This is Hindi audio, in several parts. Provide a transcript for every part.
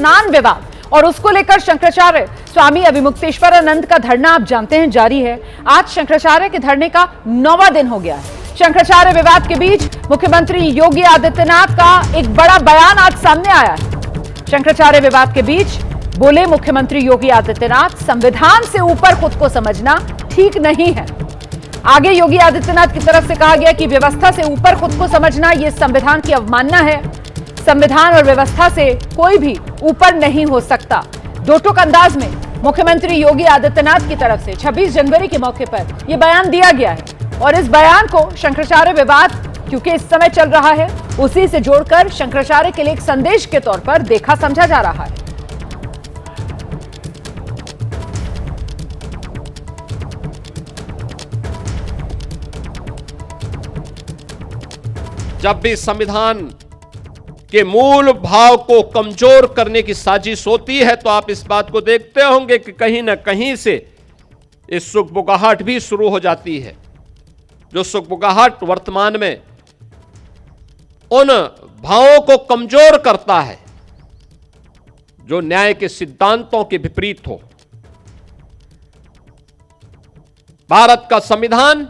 स्नान विवाद और उसको लेकर शंकराचार्य स्वामी अभिमुक्तेश्वरानंद का धरना आप जानते हैं जारी है। आज शंकराचार्य के धरने का 9वां दिन हो गया है। शंकराचार्य विवाद के बीच मुख्यमंत्री योगी आदित्यनाथ का एक बड़ा बयान आज सामने आया है। शंकराचार्य विवाद के बीच बोले मुख्यमंत्री योगी आदित्यनाथ, संविधान से ऊपर खुद को समझना ठीक नहीं है। आगे योगी आदित्यनाथ की तरफ से कहा गया कि व्यवस्था से ऊपर खुद को समझना यह संविधान की अवमानना है। संविधान और व्यवस्था से कोई भी ऊपर नहीं हो सकता। दो टूक अंदाज में मुख्यमंत्री योगी आदित्यनाथ की तरफ से 26 जनवरी के मौके पर यह बयान दिया गया है और इस बयान को शंकराचार्य विवाद क्योंकि इस समय चल रहा है उसी से जोड़कर शंकराचार्य के लिए एक संदेश के तौर पर देखा समझा जा रहा है। जब भी संविधान के मूल भाव को कमजोर करने की साजिश होती है तो आप इस बात को देखते होंगे कि कहीं ना कहीं से इस सुखबुगाहट भी शुरू हो जाती है। जो सुखबुगाहट वर्तमान में उन भावों को कमजोर करता है जो न्याय के सिद्धांतों के विपरीत हो। भारत का संविधान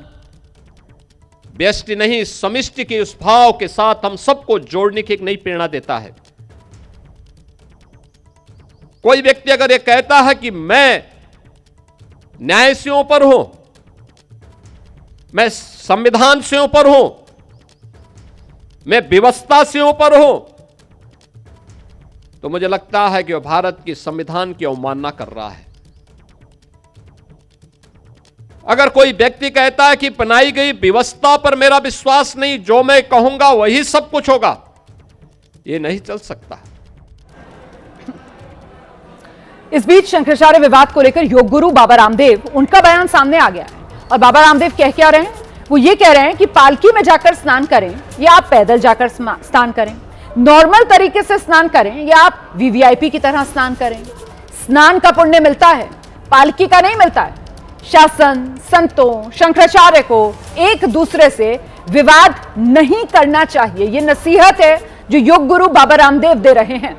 व्यष्टि नहीं समिष्टि के उस भाव के साथ हम सबको जोड़ने की एक नई प्रेरणा देता है। कोई व्यक्ति अगर यह कहता है कि मैं न्याय से ऊपर हूं, मैं संविधान से ऊपर हूं, मैं व्यवस्था से ऊपर हूं, तो मुझे लगता है कि वह भारत की संविधान की अवमानना कर रहा है। अगर कोई व्यक्ति कहता है कि बनाई गई व्यवस्था पर मेरा विश्वास नहीं, जो मैं कहूंगा वही सब कुछ होगा, यह नहीं चल सकता। इस बीच शंकराचार्य विवाद को लेकर योग गुरु बाबा रामदेव, उनका बयान सामने आ गया है और बाबा रामदेव क्या रहे हैं, वो ये कह रहे हैं कि पालकी में जाकर स्नान करें या आप पैदल जाकर स्नान करें, नॉर्मल तरीके से स्नान करें या आप वीवीआईपी की तरह स्नान करें, स्नान का पुण्य मिलता है, पालकी का नहीं मिलता है। शासन, संतों, शंकराचार्य को एक दूसरे से विवाद नहीं करना चाहिए, ये नसीहत है जो योग गुरु बाबा रामदेव दे रहे हैं।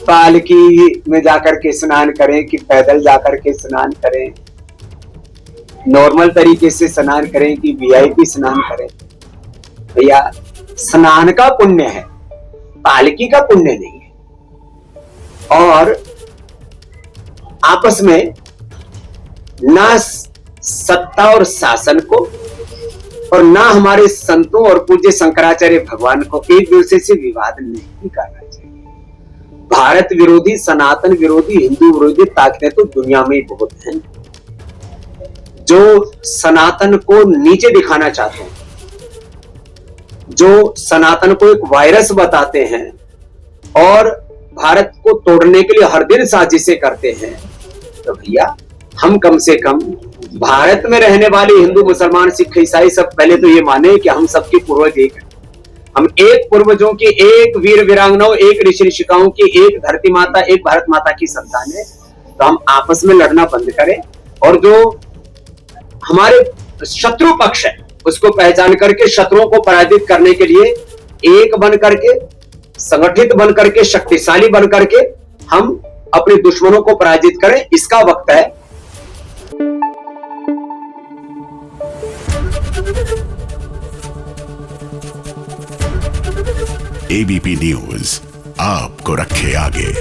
पालकी में जाकर के स्नान करें कि पैदल जाकर के स्नान करें, नॉर्मल तरीके से स्नान करें कि वीआईपी स्नान करें, भैया स्नान का पुण्य है, पालकी का पुण्य नहीं है। और आपस में ना सत्ता और शासन को और ना हमारे संतों और पूज्य शंकराचार्य भगवान को एक दूसरे से विवाद नहीं करना चाहिए। भारत विरोधी, सनातन विरोधी, हिंदू विरोधी ताकतें तो दुनिया में बहुत हैं जो सनातन को नीचे दिखाना चाहते हैं, जो सनातन को एक वायरस बताते हैं और भारत को तोड़ने के लिए हर दिन साजिशें करते हैं। तो भैया हम कम से कम भारत में रहने वाले हिंदू, मुसलमान, सिख, ईसाई सब पहले तो ये माने कि हम सबके पूर्वज एक हैं। हम एक पूर्वजों के, एक वीर वीरांगनाओं, एक ऋषि ऋषिकाओं की, एक धरती माता, एक भारत माता की संतान है। तो हम आपस में लड़ना बंद करें और जो हमारे शत्रु पक्ष है उसको पहचान करके शत्रुओं को पराजित करने के लिए एक बन करके, संगठित बन करके, शक्तिशाली बन करके हम अपने दुश्मनों को पराजित करें। इसका वक्त है। एबीपी न्यूज आपको रखे आगे।